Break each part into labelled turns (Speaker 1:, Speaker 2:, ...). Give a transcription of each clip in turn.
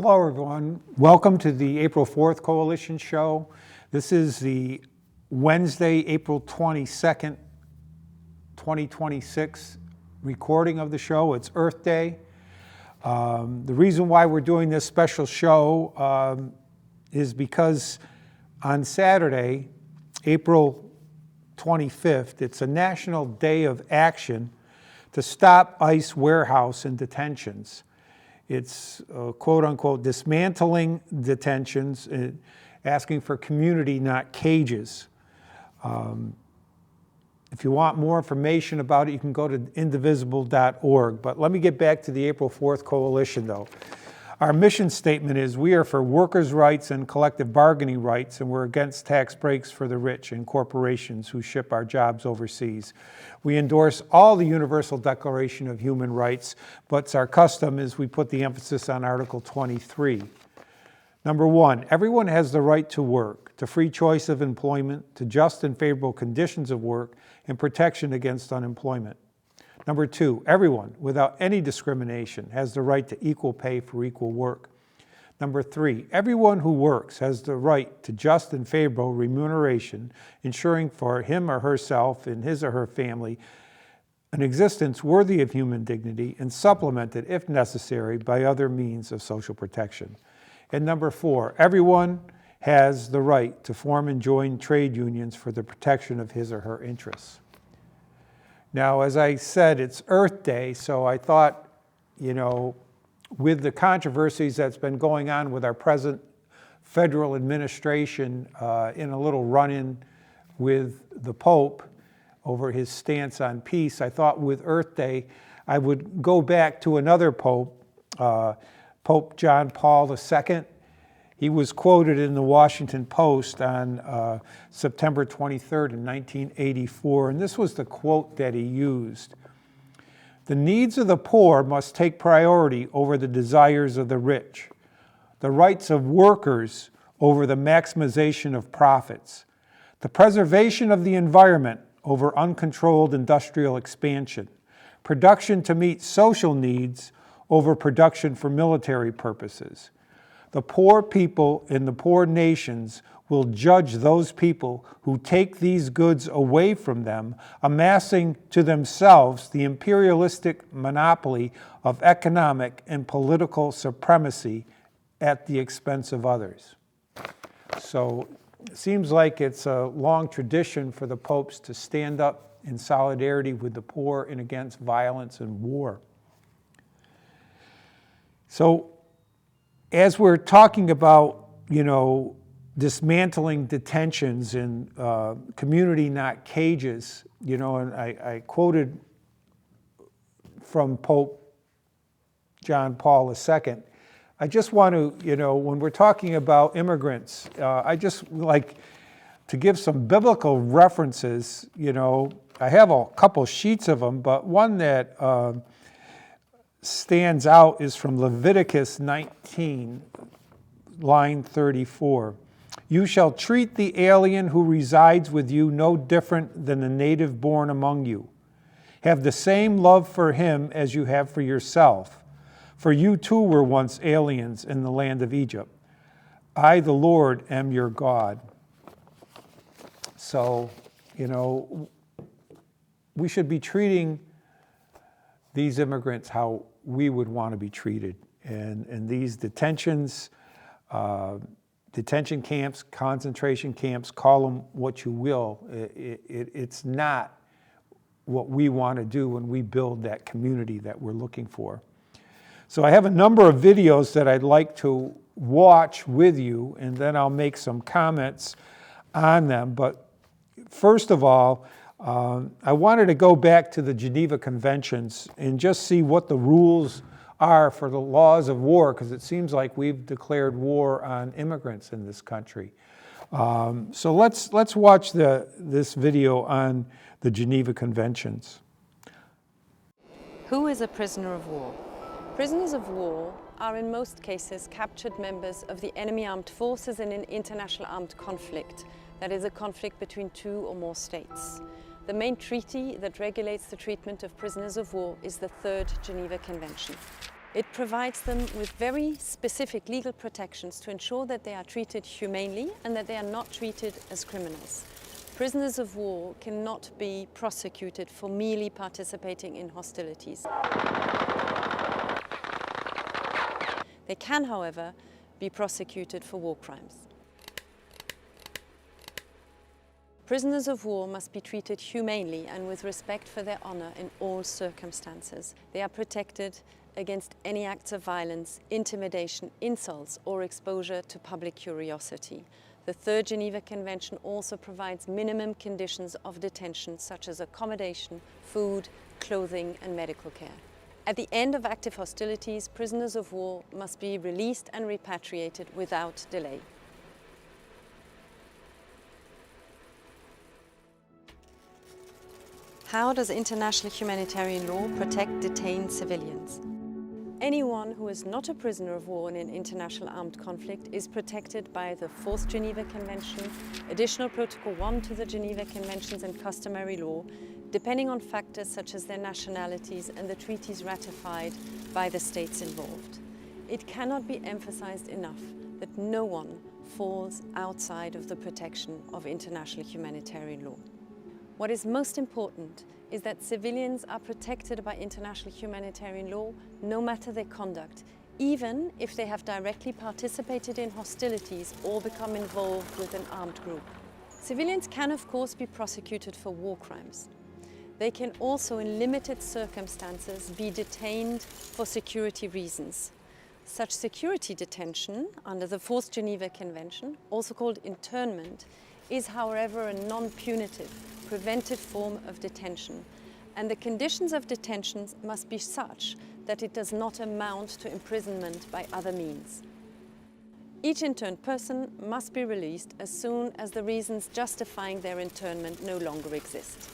Speaker 1: Hello, everyone. Welcome to the April 4th Coalition Show. This is the Wednesday, April 22nd, 2026 recording of the show. It's Earth Day. The reason why we're doing this special show is because on Saturday, April 25th, it's a National Day of Action to stop ICE warehouse and detentions. It's quote unquote dismantling detentions, asking for community, not cages. If you want more information about it, you can go to indivisible.org. But let me get back to the April 4th Coalition though. Our mission statement is we are for workers' rights and collective bargaining rights, and we're against tax breaks for the rich and corporations who ship our jobs overseas. We endorse all the Universal Declaration of Human Rights, but it's our custom is we put the emphasis on Article 23. Number one, everyone has the right to work, to free choice of employment, to just and favorable conditions of work, and protection against unemployment. Number two, everyone, without any discrimination, has the right to equal pay for equal work. Number three, everyone who works has the right to just and favorable remuneration, ensuring for him or herself and his or her family an existence worthy of human dignity and supplemented, if necessary, by other means of social protection. And number four, everyone has the right to form and join trade unions for the protection of his or her interests. Now, as I said, it's Earth Day, so I thought, with the controversies that's been going on with our present federal administration in a little run-in with the Pope over his stance on peace, I thought with Earth Day, I would go back to another Pope, Pope John Paul II. He was quoted in the Washington Post on September 23rd in 1984, and this was the quote that he used. "The needs of the poor must take priority over the desires of the rich, the rights of workers over the maximization of profits, the preservation of the environment over uncontrolled industrial expansion, production to meet social needs over production for military purposes. The poor people in the poor nations will judge those people who take these goods away from them, amassing to themselves the imperialistic monopoly of economic and political supremacy at the expense of others." So it seems like it's a long tradition for the popes to stand up in solidarity with the poor and against violence and war. So as we're talking about, dismantling detentions and community, not cages, and I quoted from Pope John Paul II. I just want to, when we're talking about immigrants, I just like to give some biblical references. I have a couple sheets of them, but one that stands out is from Leviticus 19, line 34. "You shall treat the alien who resides with you no different than the native born among you. Have the same love for him as you have for yourself, for you too were once aliens in the land of Egypt. I, the Lord, am your God." So, we should be treating these immigrants how we would want to be treated. And these detentions, detention camps, concentration camps, call them what you will, it's not what we want to do when we build that community that we're looking for. So I have a number of videos that I'd like to watch with you, and then I'll make some comments on them. But first of all, I wanted to go back to the Geneva Conventions and just see what the rules are for the laws of war, because it seems like we've declared war on immigrants in this country. So let's watch this video on the Geneva Conventions.
Speaker 2: Who is a prisoner of war? Prisoners of war are in most cases captured members of the enemy armed forces in an international armed conflict, that is a conflict between two or more states. The main treaty that regulates the treatment of prisoners of war is the Third Geneva Convention. It provides them with very specific legal protections to ensure that they are treated humanely and that they are not treated as criminals. Prisoners of war cannot be prosecuted for merely participating in hostilities. They can, however, be prosecuted for war crimes. Prisoners of war must be treated humanely and with respect for their honor in all circumstances. They are protected against any acts of violence, intimidation, insults, or exposure to public curiosity. The Third Geneva Convention also provides minimum conditions of detention, such as accommodation, food, clothing, and medical care. At the end of active hostilities, prisoners of war must be released and repatriated without delay. How does international humanitarian law protect detained civilians? Anyone who is not a prisoner of war in an international armed conflict is protected by the Fourth Geneva Convention, Additional Protocol 1 to the Geneva Conventions and customary law, depending on factors such as their nationalities and the treaties ratified by the states involved. It cannot be emphasized enough that no one falls outside of the protection of international humanitarian law. What is most important is that civilians are protected by international humanitarian law no matter their conduct, even if they have directly participated in hostilities or become involved with an armed group. Civilians can, of course, be prosecuted for war crimes. They can also, in limited circumstances, be detained for security reasons. Such security detention, under the Fourth Geneva Convention, also called internment, is, however, a non-punitive, preventive form of detention, and the conditions of detention must be such that it does not amount to imprisonment by other means. Each interned person must be released as soon as the reasons justifying their internment no longer exist.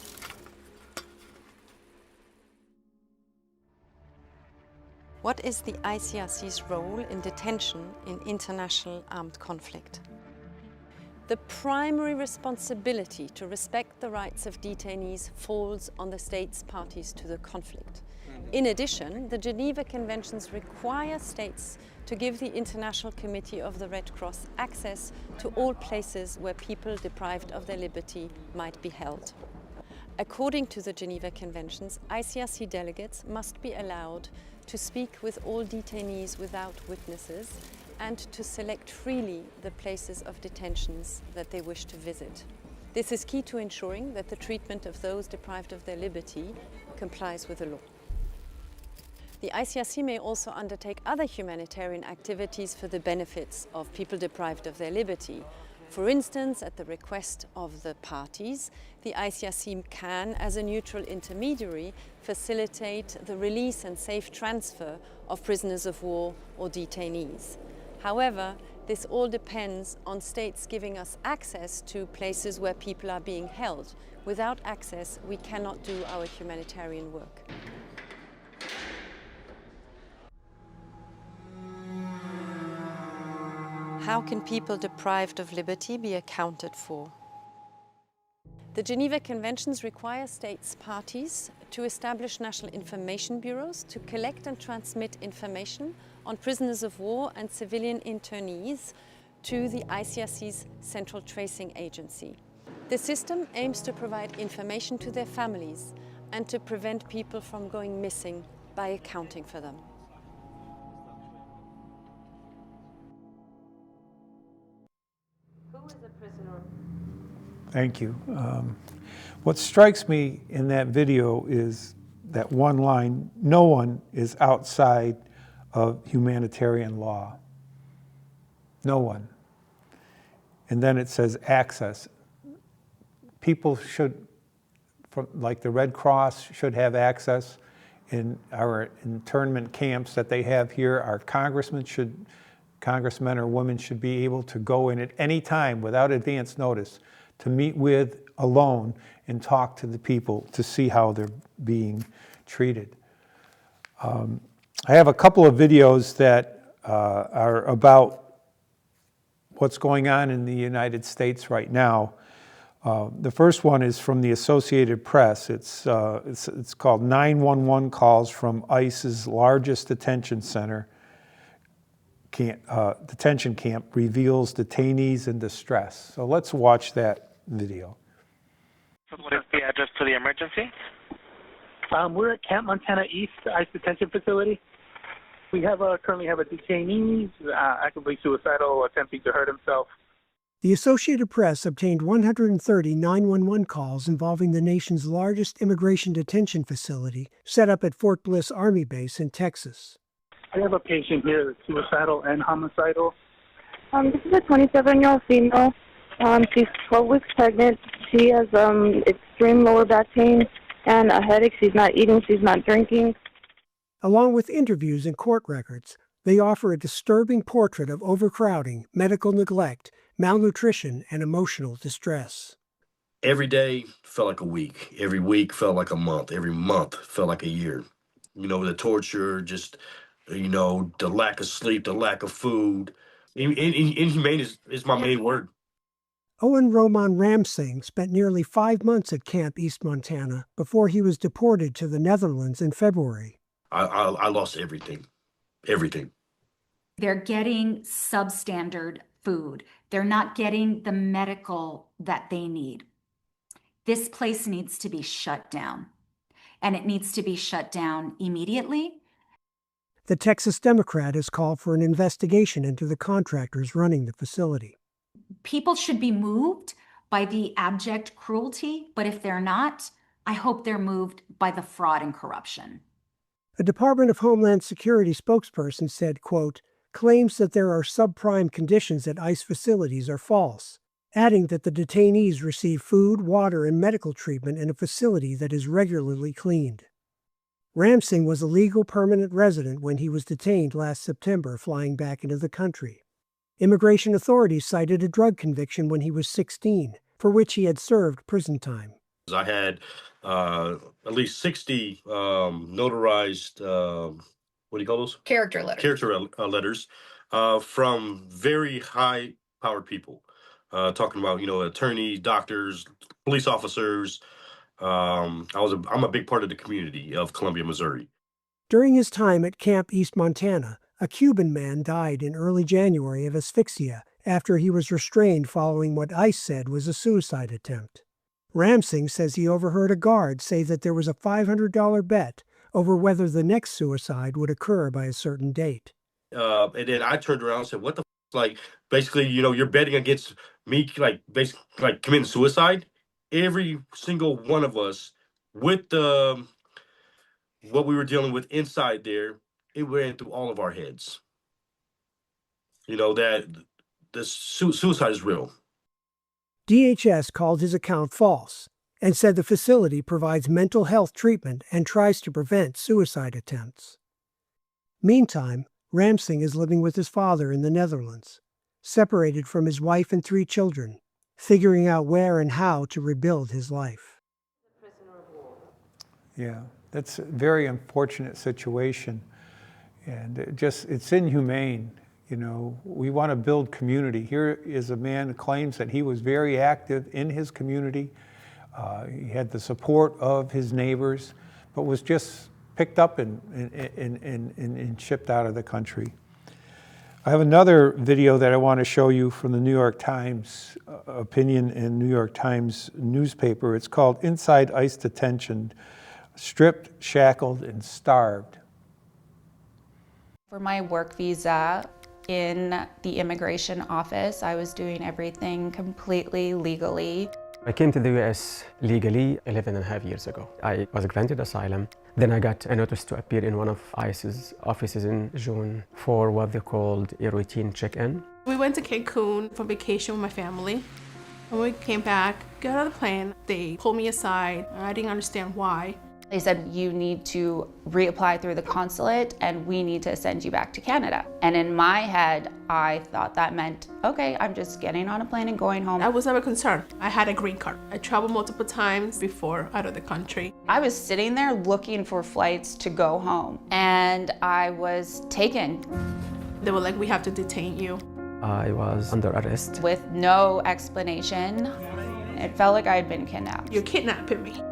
Speaker 2: What is the ICRC's role in detention in international armed conflict? The primary responsibility to respect the rights of detainees falls on the states parties to the conflict. In addition, the Geneva Conventions require states to give the International Committee of the Red Cross access to all places where people deprived of their liberty might be held. According to the Geneva Conventions, ICRC delegates must be allowed to speak with all detainees without witnesses and to select freely the places of detentions that they wish to visit. This is key to ensuring that the treatment of those deprived of their liberty complies with the law. The ICRC may also undertake other humanitarian activities for the benefits of people deprived of their liberty. For instance, at the request of the parties, the ICRC can, as a neutral intermediary, facilitate the release and safe transfer of prisoners of war or detainees. However, this all depends on states giving us access to places where people are being held. Without access, we cannot do our humanitarian work. How can people deprived of liberty be accounted for? The Geneva Conventions require states parties to establish national information bureaus to collect and transmit information on prisoners of war and civilian internees to the ICRC's Central Tracing Agency. The system aims to provide information to their families and to prevent people from going missing by accounting for them. Who is a prisoner?
Speaker 1: Thank you. What strikes me in that video is that one line, no one is outside of humanitarian law. No one. And then it says access. People should, like the Red Cross, should have access in our internment camps that they have here. Our congressmen or women should be able to go in at any time without advance notice to meet with alone and talk to the people to see how they're being treated. I have a couple of videos that are about what's going on in the United States right now. The first one is from the Associated Press. It's called 911 Calls from ICE's Largest Detention Camp Reveals Detainees in Distress. So let's watch that video.
Speaker 3: What is the address to the emergency?
Speaker 4: We're at Camp Montana East ICE Detention Facility. We currently have a detainee actively suicidal, attempting to hurt himself.
Speaker 5: The Associated Press obtained 130 911 calls involving the nation's largest immigration detention facility, set up at Fort Bliss Army Base in Texas.
Speaker 4: I have a patient here that's suicidal and homicidal.
Speaker 6: This is a 27-year-old female. She's 12 weeks pregnant. She has extreme lower back pain and a headache. She's not eating. She's not drinking.
Speaker 5: Along with interviews and court records, they offer a disturbing portrait of overcrowding, medical neglect, malnutrition, and emotional distress.
Speaker 7: Every day felt like a week. Every week felt like a month. Every month felt like a year. You know, the torture, just, you know, the lack of sleep, the lack of food. Inhumane is my main word.
Speaker 5: Owen Roman Ramsing spent nearly 5 months at Camp East Montana before he was deported to the Netherlands in February.
Speaker 7: I lost everything. Everything.
Speaker 8: They're getting substandard food. They're not getting the medical that they need. This place needs to be shut down, and it needs to be shut down immediately.
Speaker 5: The Texas Democrat has called for an investigation into the contractors running the facility.
Speaker 8: People should be moved by the abject cruelty, but if they're not, I hope they're moved by the fraud and corruption.
Speaker 5: A Department of Homeland Security spokesperson said, quote, claims that there are subprime conditions at ICE facilities are false, adding that the detainees receive food, water, and medical treatment in a facility that is regularly cleaned. Ramsing was a legal permanent resident when he was detained last September, flying back into the country. Immigration authorities cited a drug conviction when he was 16, for which he had served prison time.
Speaker 7: I had at least 60 notarized, what do you call those?
Speaker 9: Character letters.
Speaker 7: Character letters from very high-powered people, talking about, you know, attorneys, doctors, police officers. I'm a big part of the community of Columbia, Missouri.
Speaker 5: During his time at Camp East Montana, a Cuban man died in early January of asphyxia after he was restrained following what ICE said was a suicide attempt. Ramsing says he overheard a guard say that there was a $500 bet over whether the next suicide would occur by a certain date.
Speaker 7: And then I turned around and said, what the f-? Like, basically, you know, you're betting against me, like, basically, like, committing suicide? Every single one of us, with what we were dealing with inside there, it ran through all of our heads. You know, that the suicide is real.
Speaker 5: DHS called his account false and said the facility provides mental health treatment and tries to prevent suicide attempts. Meantime, Ramsing is living with his father in the Netherlands, separated from his wife and 3 children, figuring out where and how to rebuild his life.
Speaker 1: Yeah, that's a very unfortunate situation. And it's inhumane. You know, we want to build community. Here is a man who claims that he was very active in his community. He had the support of his neighbors, but was just picked up and shipped out of the country. I have another video that I want to show you from the New York Times opinion and New York Times newspaper. It's called Inside ICE Detention, Stripped, Shackled, and Starved.
Speaker 9: For my work visa in the immigration office, I was doing everything completely legally.
Speaker 10: I came to the US legally 11.5 years ago. I was granted asylum. Then I got a notice to appear in one of ICE's offices in June for what they called a routine check-in.
Speaker 11: We went to Cancun for vacation with my family. When we came back, got on the plane, they pulled me aside. I didn't understand why.
Speaker 9: They said, you need to reapply through the consulate and we need to send you back to Canada. And in my head, I thought that meant, okay, I'm just getting on a plane and going home.
Speaker 11: I was never concerned. I had a green card. I traveled multiple times before out of the country.
Speaker 9: I was sitting there looking for flights to go home and I was taken.
Speaker 11: They were like, we have to detain you.
Speaker 10: I was under arrest.
Speaker 9: With no explanation. It felt like I had been kidnapped.
Speaker 11: You're kidnapping me.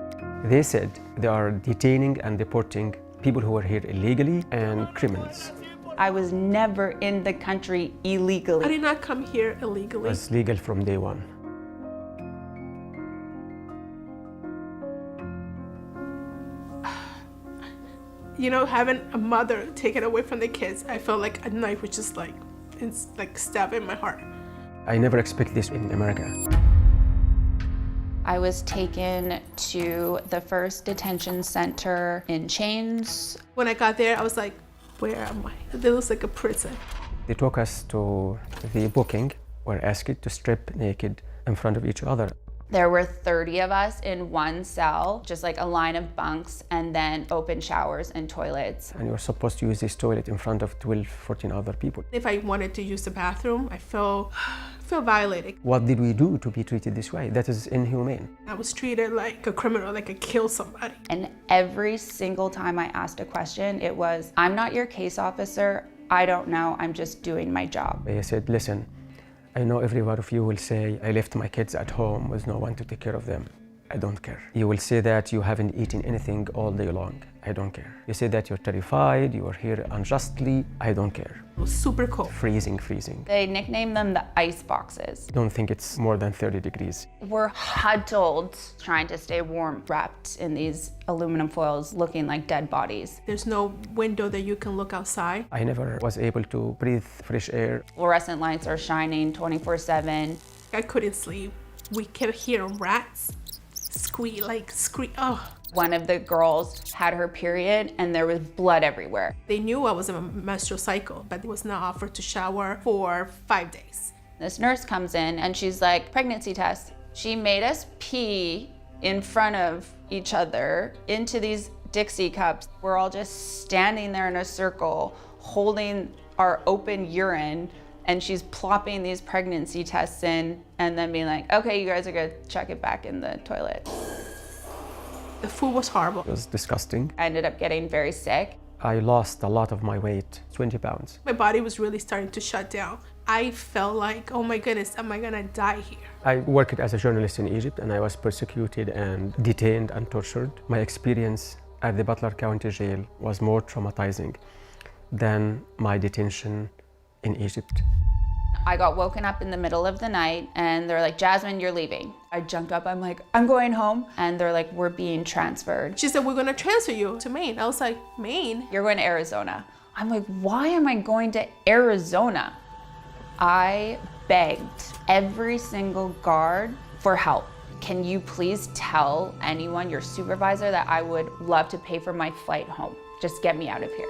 Speaker 10: They said they are detaining and deporting people who are here illegally and criminals.
Speaker 9: I was never in the country illegally.
Speaker 11: I did not come here
Speaker 10: It
Speaker 11: illegally.
Speaker 10: was legal from day one.
Speaker 11: You know, having a mother taken away from the kids, I felt like a knife was just like, it's like stabbing my heart.
Speaker 10: I never expect this in America.
Speaker 9: I was taken to the first detention center in chains.
Speaker 11: When I got there, I was like, where am I? It looks like a prison.
Speaker 10: They took us to the booking. We're asked to strip naked in front of each other.
Speaker 9: There were 30 of us in one cell, just like a line of bunks, and then open showers and toilets.
Speaker 10: And you're supposed to use this toilet in front of 12, 14 other people.
Speaker 11: If I wanted to use the bathroom, I felt violated.
Speaker 10: What did we do to be treated this way? That is inhumane.
Speaker 11: I was treated like a criminal, like I killed somebody.
Speaker 9: And every single time I asked a question, it was, I'm not your case officer. I don't know. I'm just doing my job.
Speaker 10: They said, listen, I know every one of you will say, I left my kids at home with no one to take care of them. I don't care. You will say that you haven't eaten anything all day long. I don't care. You say that you're terrified, you are here unjustly. I don't care.
Speaker 11: It was super cold.
Speaker 10: Freezing.
Speaker 9: They nicknamed them the ice boxes.
Speaker 10: Don't think it's more than 30 degrees.
Speaker 9: We're huddled, trying to stay warm, wrapped in these aluminum foils, looking like dead bodies.
Speaker 11: There's no window that you can look outside.
Speaker 10: I never was able to breathe fresh air.
Speaker 9: Fluorescent lights are shining 24/7.
Speaker 11: I couldn't sleep. We kept hearing rats scream. Oh.
Speaker 9: One of the girls had her period and there was blood everywhere.
Speaker 11: They knew I was in a menstrual cycle, but it was not offered to shower for 5 days.
Speaker 9: This nurse comes in and she's like, pregnancy test. She made us pee in front of each other into these Dixie cups. We're all just standing there in a circle, holding our open urine, and she's plopping these pregnancy tests in and then being like, okay, you guys are gonna check it back in the toilet.
Speaker 11: The food was horrible.
Speaker 10: It was disgusting.
Speaker 9: I ended up getting very sick.
Speaker 10: I lost a lot of my weight, 20 pounds.
Speaker 11: My body was really starting to shut down. I felt like, oh my goodness, am I gonna die here?
Speaker 10: I worked as a journalist in Egypt and I was persecuted and detained and tortured. My experience at the Butler County Jail was more traumatizing than my detention in Egypt.
Speaker 9: I got woken up in the middle of the night and they're like, Jasmine, you're leaving. I jumped up, I'm like, I'm going home. And they're like, we're being transferred.
Speaker 11: She said, we're gonna transfer you to Maine. I was like, Maine?
Speaker 9: You're going to Arizona. I'm like, why am I going to Arizona? I begged every single guard for help. Can you please tell anyone, your supervisor, that I would love to pay for my flight home? Just get me out of here.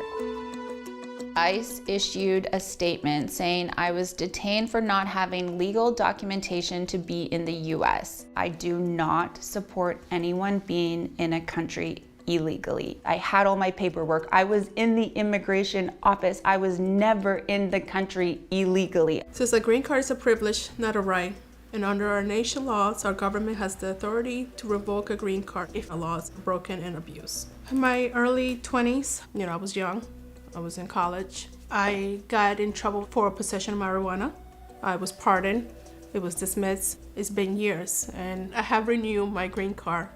Speaker 9: ICE issued a statement saying I was detained for not having legal documentation to be in the US. I do not support anyone being in a country illegally. I had all my paperwork. I was in the immigration office. I was never in the country illegally.
Speaker 11: Since a green card is a privilege, not a right, and under our nation laws, our government has the authority to revoke a green card if a law is broken and abused. In my early 20s, I was young. I was in college. I got in trouble for possession of marijuana. I was pardoned. It was dismissed. It's been years, and I have renewed my green card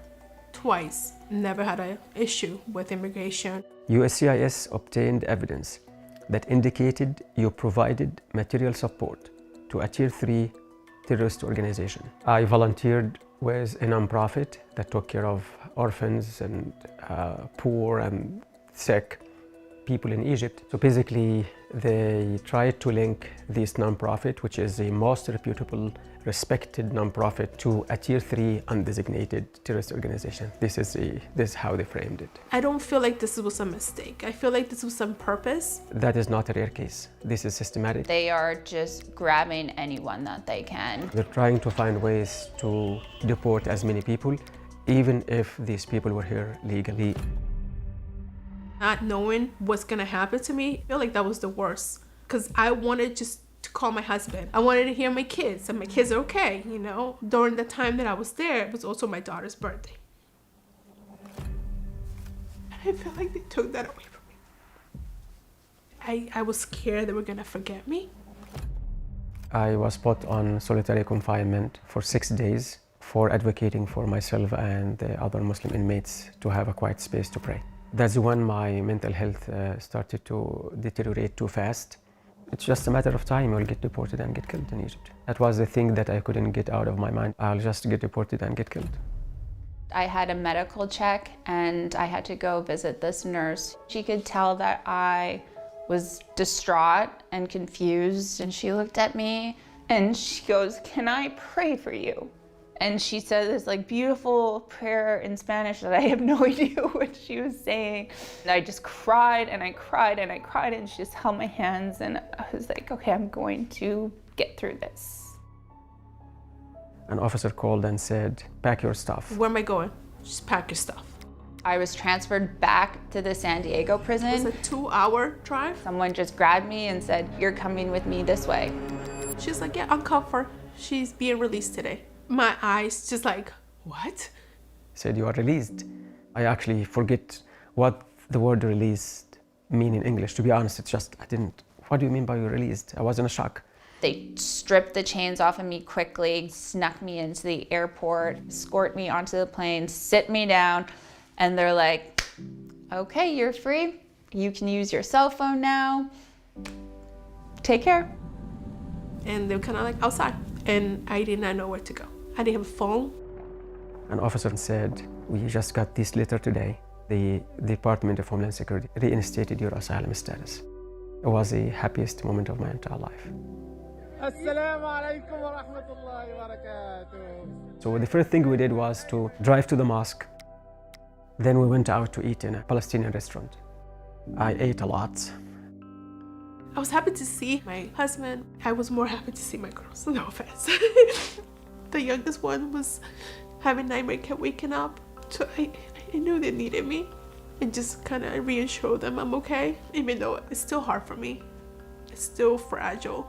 Speaker 11: twice. Never had an issue with immigration.
Speaker 10: USCIS obtained evidence that indicated you provided material support to a Tier 3 terrorist organization. I volunteered with a nonprofit that took care of orphans and poor and sick people in Egypt. So basically, they tried to link this nonprofit, which is the most reputable, respected nonprofit, to a Tier 3 undesignated terrorist organization. This is how they framed it.
Speaker 11: I don't feel like this was a mistake. I feel like this was on purpose.
Speaker 10: That is not a rare case. This is systematic.
Speaker 9: They are just grabbing anyone that they can.
Speaker 10: They're trying to find ways to deport as many people, even if these people were here legally.
Speaker 11: Not knowing what's gonna happen to me, I feel like that was the worst. Because I wanted just to call my husband. I wanted to hear my kids, and my kids are okay, During the time that I was there, it was also my daughter's birthday. I feel like they took that away from me. I was scared they were gonna forget me.
Speaker 10: I was put on solitary confinement for 6 days for advocating for myself and the other Muslim inmates to have a quiet space to pray. That's when my mental health started to deteriorate too fast. It's just a matter of time. I'll get deported and get killed in Egypt. That was the thing that I couldn't get out of my mind. I'll just get deported and get killed.
Speaker 9: I had a medical check and I had to go visit this nurse. She could tell that I was distraught and confused, and she looked at me and she goes, "Can I pray for you?" And she said this like beautiful prayer in Spanish that I have no idea what she was saying. And I just cried and I cried and I cried, and she just held my hands, and I was like, okay, I'm going to get through this.
Speaker 10: An officer called and said, "Pack your stuff."
Speaker 11: Where am I going? Just pack your stuff.
Speaker 9: I was transferred back to the San Diego prison.
Speaker 11: It was a 2-hour drive.
Speaker 9: Someone just grabbed me and said, "You're coming with me this way."
Speaker 11: She's like, "Yeah, uncuff her. She's being released today." My eyes just like, what?
Speaker 10: Said, "You are released." I actually forget what the word released mean in English. To be honest, it's just, I didn't, what do you mean by you're released? I was in a shock.
Speaker 9: They stripped the chains off of me quickly, snuck me into the airport, escort me onto the plane, sit me down, and they're like, "Okay, you're free. You can use your cell phone now. Take care."
Speaker 11: And they were kind of like outside, and I did not know where to go. I didn't have a phone.
Speaker 10: An officer said, "We just got this letter today. The Department of Homeland Security reinstated your asylum status." It was the happiest moment of my entire life.
Speaker 12: Assalamu alaikum wa rahmatullahi wa barakatuh.
Speaker 10: So the first thing we did was to drive to the mosque. Then we went out to eat in a Palestinian restaurant. I ate a lot.
Speaker 11: I was happy to see my husband. I was more happy to see my girls, no offense. The youngest one was having nightmare, kept waking up. So I knew they needed me, and just kind of reassure them I'm okay, even though it's still hard for me. It's still fragile.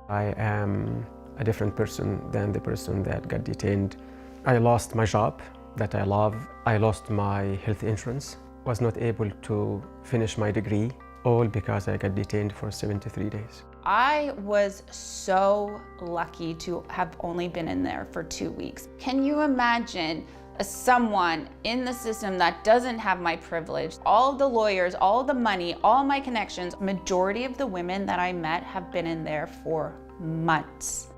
Speaker 10: I am a different person than the person that got detained. I lost my job that I love. I lost my health insurance. Was not able to finish my degree, all because I got detained for 73 days.
Speaker 9: I was so lucky to have only been in there for 2 weeks. Can you imagine someone in the system that doesn't have my privilege? All the lawyers, all the money, all my connections, majority of the women that I met have been in there for months.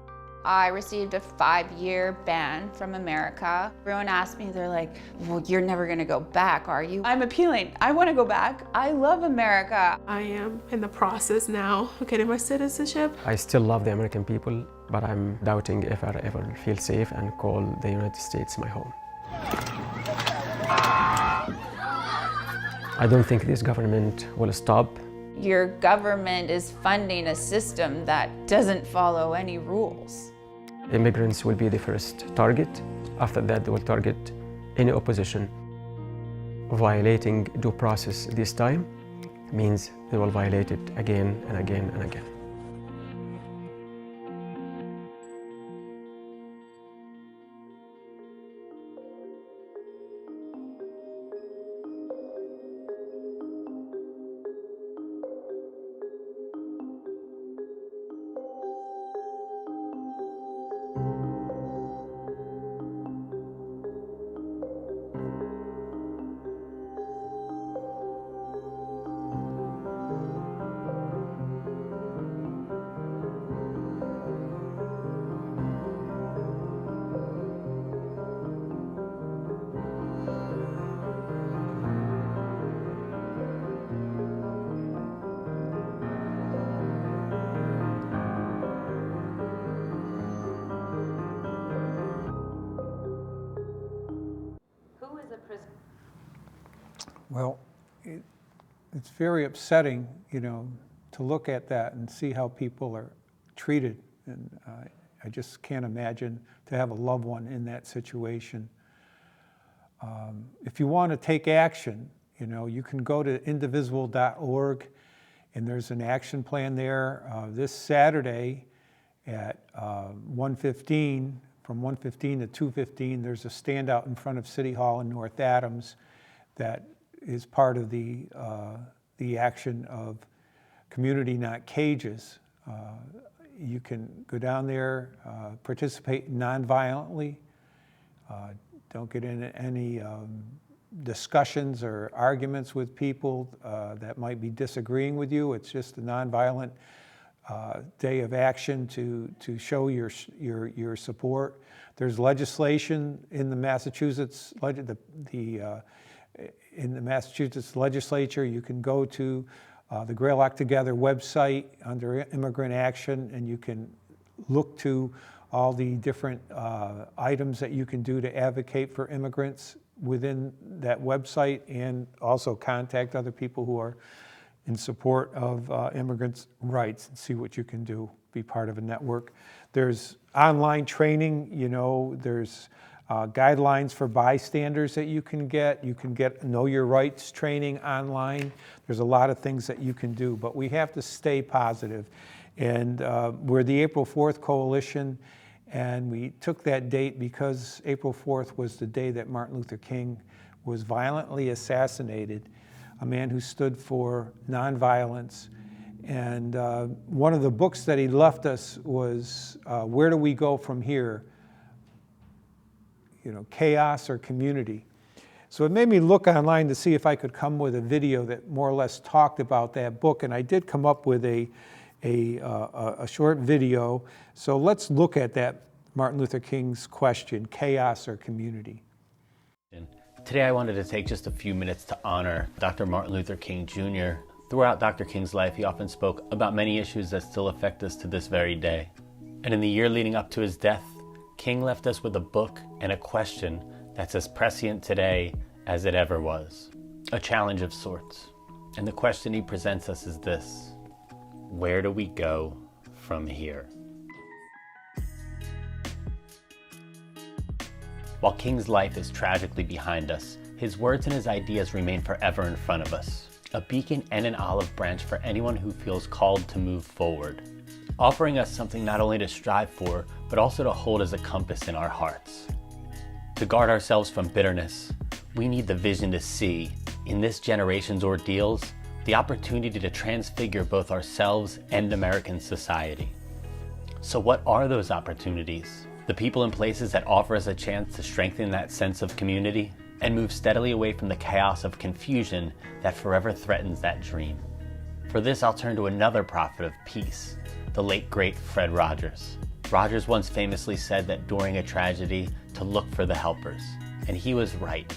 Speaker 9: I received a 5-year ban from America. Everyone asked me, they're like, "Well, you're never gonna go back, are you?" I'm appealing. I wanna go back. I love America.
Speaker 11: I am in the process now of getting my citizenship.
Speaker 10: I still love the American people, but I'm doubting if I ever feel safe and call the United States my home. I don't think this government will stop.
Speaker 9: Your government is funding a system that doesn't follow any rules.
Speaker 10: Immigrants will be the first target. After that, they will target any opposition. Violating due process this time means they will violate it again and again and again.
Speaker 1: Well, it's very upsetting, to look at that and see how people are treated. And I just can't imagine to have a loved one in that situation. If you want to take action, you can go to indivisible.org, and there's an action plan there. This Saturday at 1:15, from 1:15 to 2:15, there's a standout in front of City Hall in North Adams that is part of the action of Community Not Cages. You can go down there, participate nonviolently, Don't get in any discussions or arguments with people that might be disagreeing with you. It's just a nonviolent day of action to show your support. There's legislation in the Massachusetts in the Massachusetts legislature. You can go to the Greylock Together website under Immigrant Action, and you can look to all the different items that you can do to advocate for immigrants within that website, and also contact other people who are in support of immigrants' rights and see what you can do, be part of a network. There's online training, there's guidelines for bystanders that you can get. You can get Know Your Rights training online. There's a lot of things that you can do, but we have to stay positive. And we're the April 4th Coalition, and we took that date because April 4th was the day that Martin Luther King was violently assassinated, a man who stood for nonviolence. And one of the books that he left us was Where Do We Go From Here? Chaos or community. So it made me look online to see if I could come with a video that more or less talked about that book, and I did come up with a short video. So let's look at that Martin Luther King's question, chaos or community.
Speaker 13: Today I wanted to take just a few minutes to honor Dr. Martin Luther King Jr. Throughout Dr. King's life, he often spoke about many issues that still affect us to this very day. And in the year leading up to his death, King left us with a book and a question that's as prescient today as it ever was. A challenge of sorts. And the question he presents us is this: where do we go from here? While King's life is tragically behind us, his words and his ideas remain forever in front of us. A beacon and an olive branch for anyone who feels called to move forward. Offering us something not only to strive for, but also to hold as a compass in our hearts. To guard ourselves from bitterness, we need the vision to see, in this generation's ordeals, the opportunity to transfigure both ourselves and American society. So what are those opportunities? The people and places that offer us a chance to strengthen that sense of community and move steadily away from the chaos of confusion that forever threatens that dream. For this, I'll turn to another prophet of peace, the late great Fred Rogers. Rogers once famously said that during a tragedy, to look for the helpers. And he was right.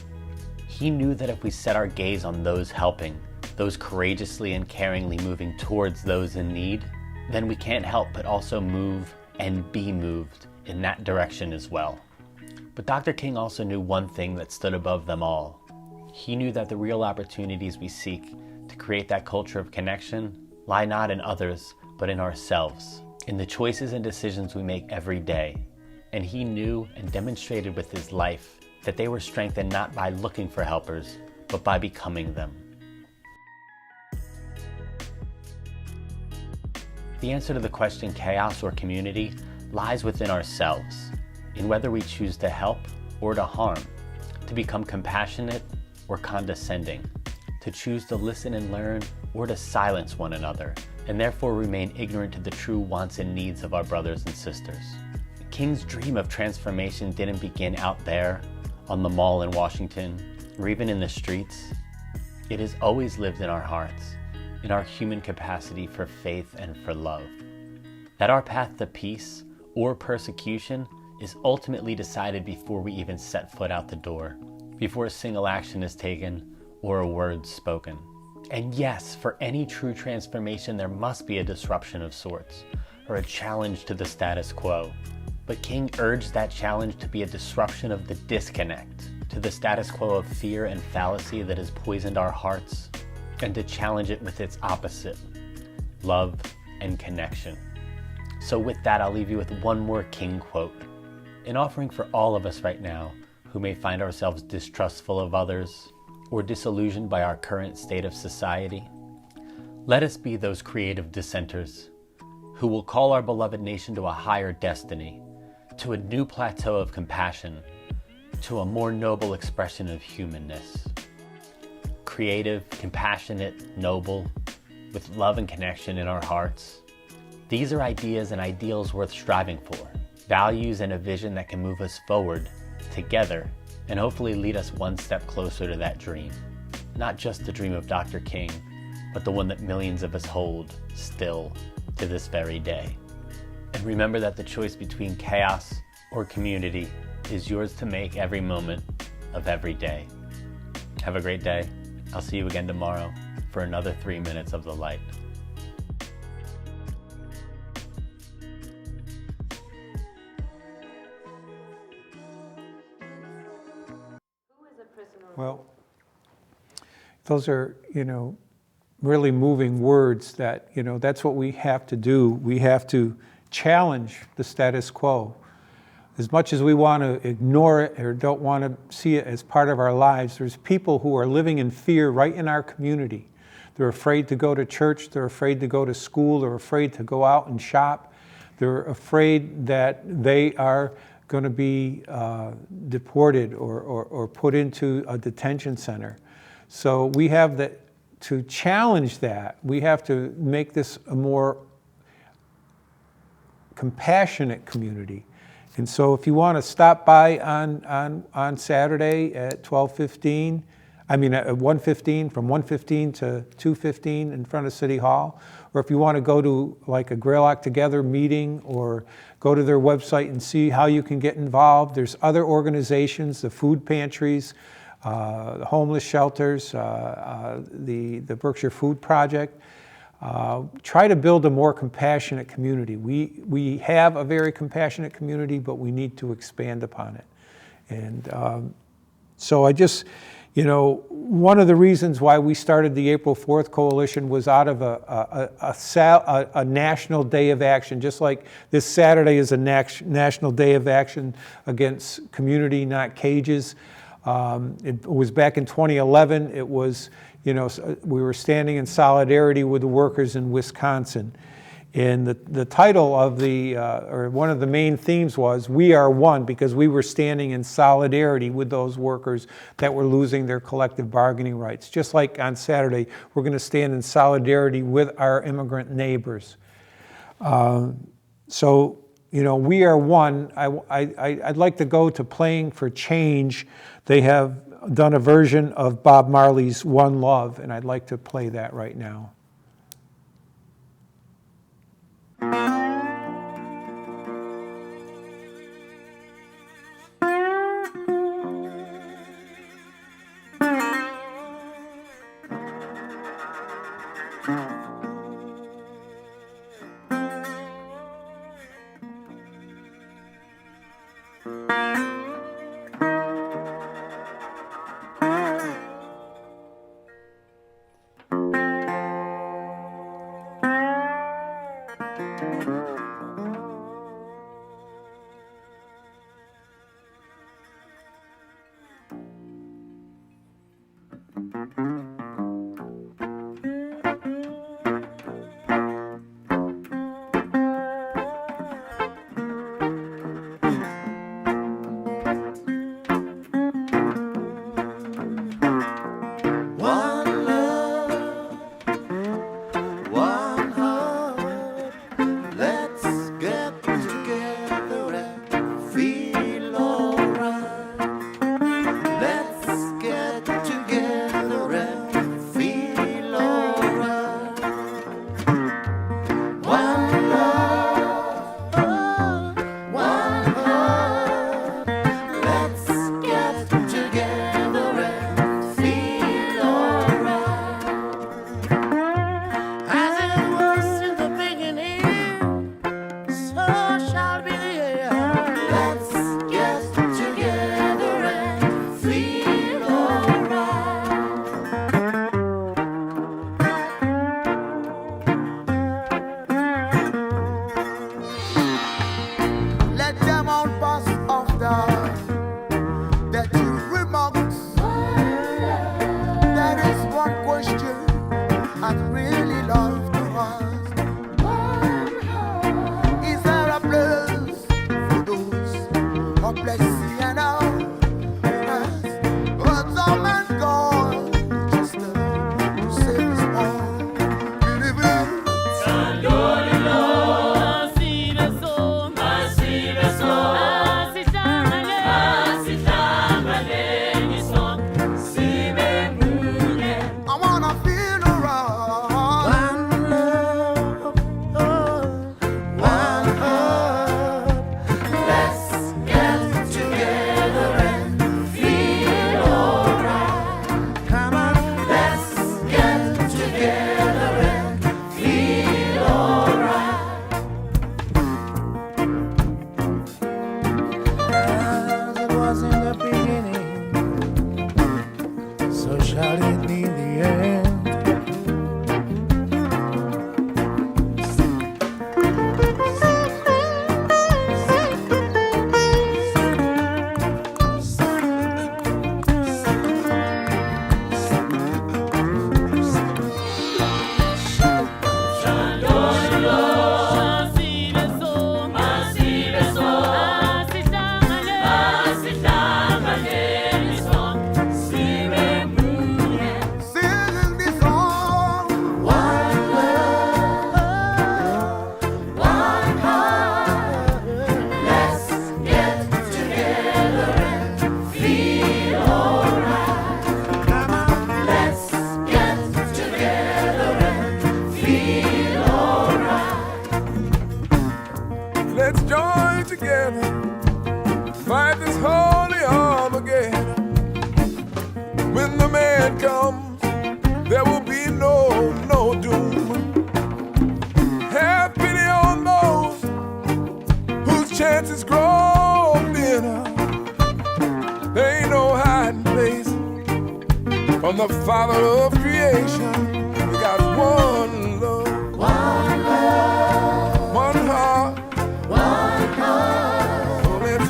Speaker 13: He knew that if we set our gaze on those helping, those courageously and caringly moving towards those in need, then we can't help but also move and be moved in that direction as well. But Dr. King also knew one thing that stood above them all. He knew that the real opportunities we seek to create that culture of connection lie not in others, but in ourselves, in the choices and decisions we make every day. And he knew and demonstrated with his life that they were strengthened not by looking for helpers, but by becoming them. The answer to the question, chaos or community, lies within ourselves, in whether we choose to help or to harm, to become compassionate or condescending, to choose to listen and learn or to silence one another, and therefore remain ignorant to the true wants and needs of our brothers and sisters. King's dream of transformation didn't begin out there on the mall in Washington, or even in the streets. It has always lived in our hearts, in our human capacity for faith and for love. That our path to peace or persecution is ultimately decided before we even set foot out the door, before a single action is taken or a word spoken. And yes, for any true transformation, there must be a disruption of sorts, or a challenge to the status quo. But King urged that challenge to be a disruption of the disconnect, to the status quo of fear and fallacy that has poisoned our hearts, and to challenge it with its opposite, love and connection. So with that, I'll leave you with one more King quote, an offering for all of us right now who may find ourselves distrustful of others or disillusioned by our current state of society. Let us be those creative dissenters who will call our beloved nation to a higher destiny, to a new plateau of compassion, to a more noble expression of humanness. Creative, compassionate, noble, with love and connection in our hearts. These are ideas and ideals worth striving for, values and a vision that can move us forward together and hopefully lead us one step closer to that dream. Not just the dream of Dr. King, but the one that millions of us hold still to this very day. And remember that the choice between chaos or community is yours to make every moment of every day. Have a great day. I'll see you again tomorrow for another 3 minutes of the light.
Speaker 1: Well, those are, really moving words that, that's what we have to do. We have to challenge the status quo. As much as we want to ignore it or don't want to see it as part of our lives, there's people who are living in fear right in our community. They're afraid to go to church, they're afraid to go to school, they're afraid to go out and shop. They're afraid that they are going to be deported or put into a detention center. So we have to challenge that. We have to make this a more compassionate community. And so if you want to stop by on Saturday at 12:15, at 1:15, from 1:15 to 2:15 in front of City Hall, or if you want to go to like a Greylock Together meeting or go to their website and see how you can get involved. There's other organizations, the food pantries, the homeless shelters, the Berkshire Food Project. Try to build a more compassionate community. We have a very compassionate community, but we need to expand upon it. And so I just, one of the reasons why we started the April 4th Coalition was out of a national day of action, just like this Saturday is a national day of action against community, not cages. It was back in 2011. It was, we were standing in solidarity with the workers in Wisconsin. And the title of or one of the main themes was, "We are one," because we were standing in solidarity with those workers that were losing their collective bargaining rights. Just like on Saturday, we're going to stand in solidarity with our immigrant neighbors. So, we are one. I'd like to go to Playing for Change. They have done a version of Bob Marley's One Love, and I'd like to play that right now.
Speaker 14: Let's get together.
Speaker 12: Singing this song. One love, one heart. Let's get together and feel alright. Let's get together and feel alright. Let's join together, fight this holy Armageddon. When the man comes, there will be no doom. Have pity on those whose chances grow thinner. There ain't no hiding place from the Father of creation. We got one love, one heart, one heart. So let's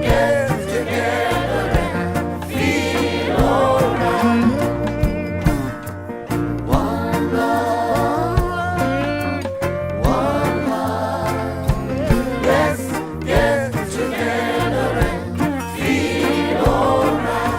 Speaker 12: get together and feel alright. One love, one heart. Let's get together and feel alright.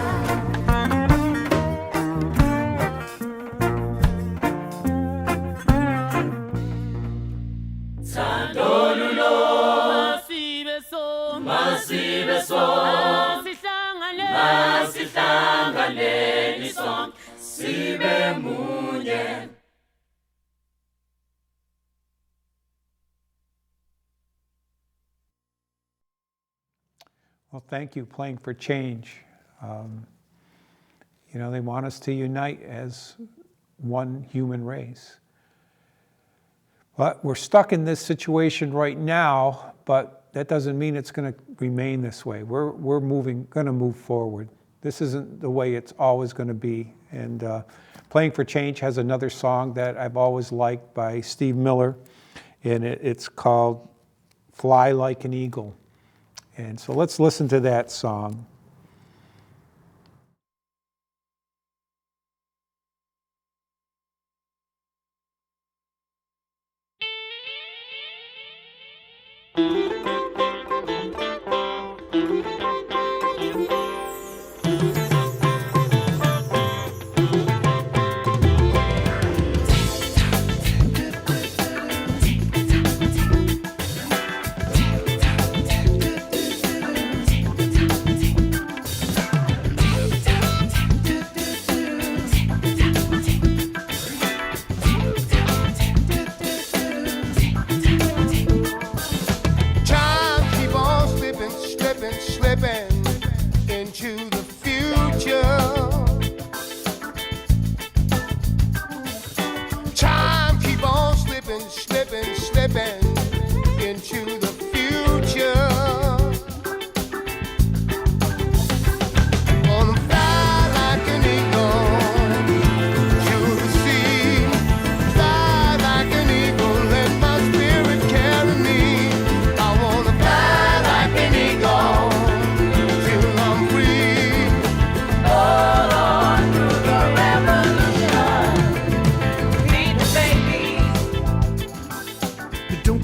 Speaker 1: Well, thank you, Playing for Change. You know, they want us to unite as one human race. But we're stuck in this situation right now, but that doesn't mean it's going to remain this way. We're going to move forward. This isn't the way it's always going to be. And Playing for Change has another song that I've always liked by Steve Miller, and it's called Fly Like an Eagle. And so let's listen to that song.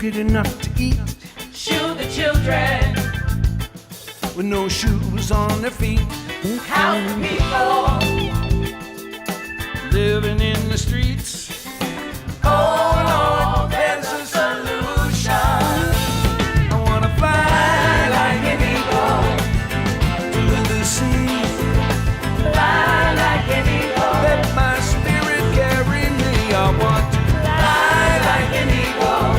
Speaker 12: Get enough to eat.
Speaker 14: Shoe the children
Speaker 12: with no shoes on their feet.
Speaker 14: House people
Speaker 12: living in the streets. Oh Lord, there's a solution. I wanna fly like an eagle to the sea.
Speaker 14: Fly like an eagle.
Speaker 12: Let my spirit carry me. I want to fly like an eagle.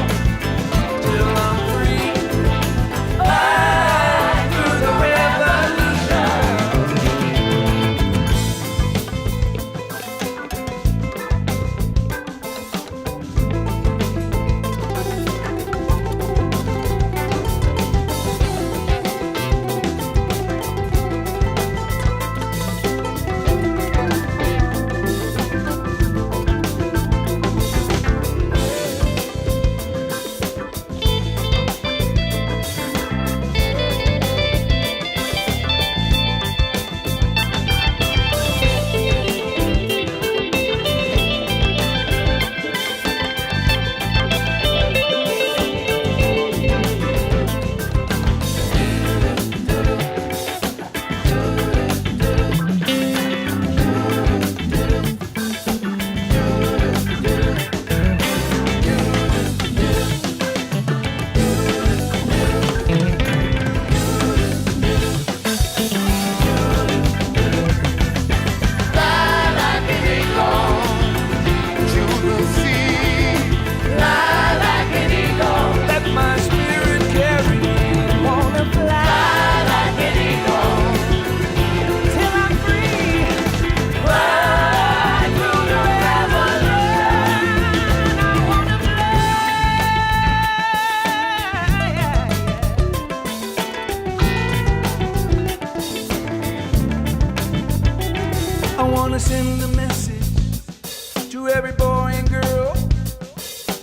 Speaker 12: wanna send a message to every boy and girl.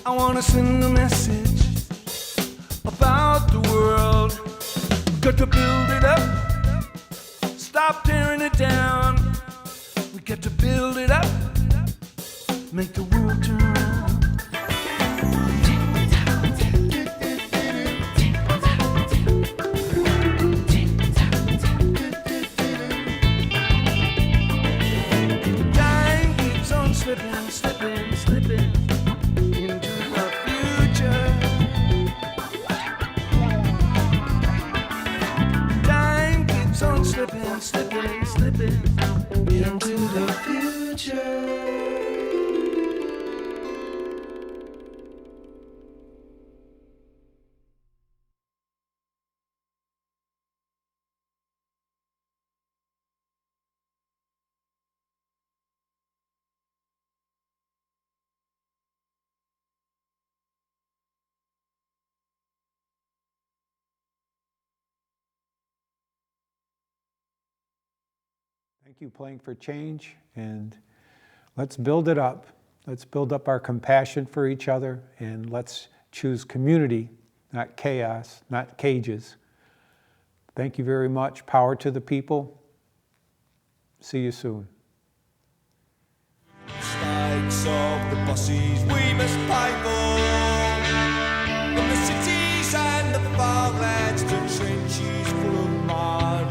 Speaker 12: I wanna send a message about the world. Got to build it up, stop tearing it down. We got to build it up, make the world turn around. Time keeps on slipping, slipping, slipping into the future. Time keeps on slipping, slipping, slipping into the future.
Speaker 1: Thank you, Playing for Change, and let's build it up. Let's build up our compassion for each other, and let's choose community, not chaos, not cages. Thank you very much. Power to the people. See you soon.
Speaker 12: Mistakes of the bosses we must pay for. From the cities and the farmlands to trenches full of mud.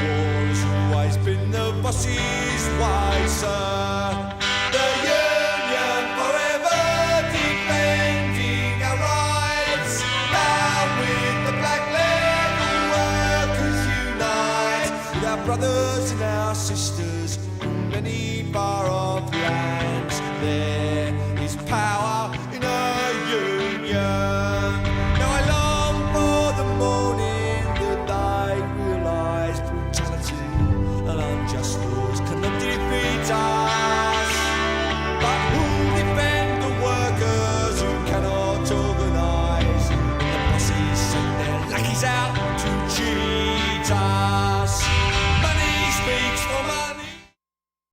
Speaker 12: War's always been the bosses' way, sir. The Union forever defending our rights. Down with the black leather workers unite. With our brothers and our sisters in many far-off lands. There is power in a union.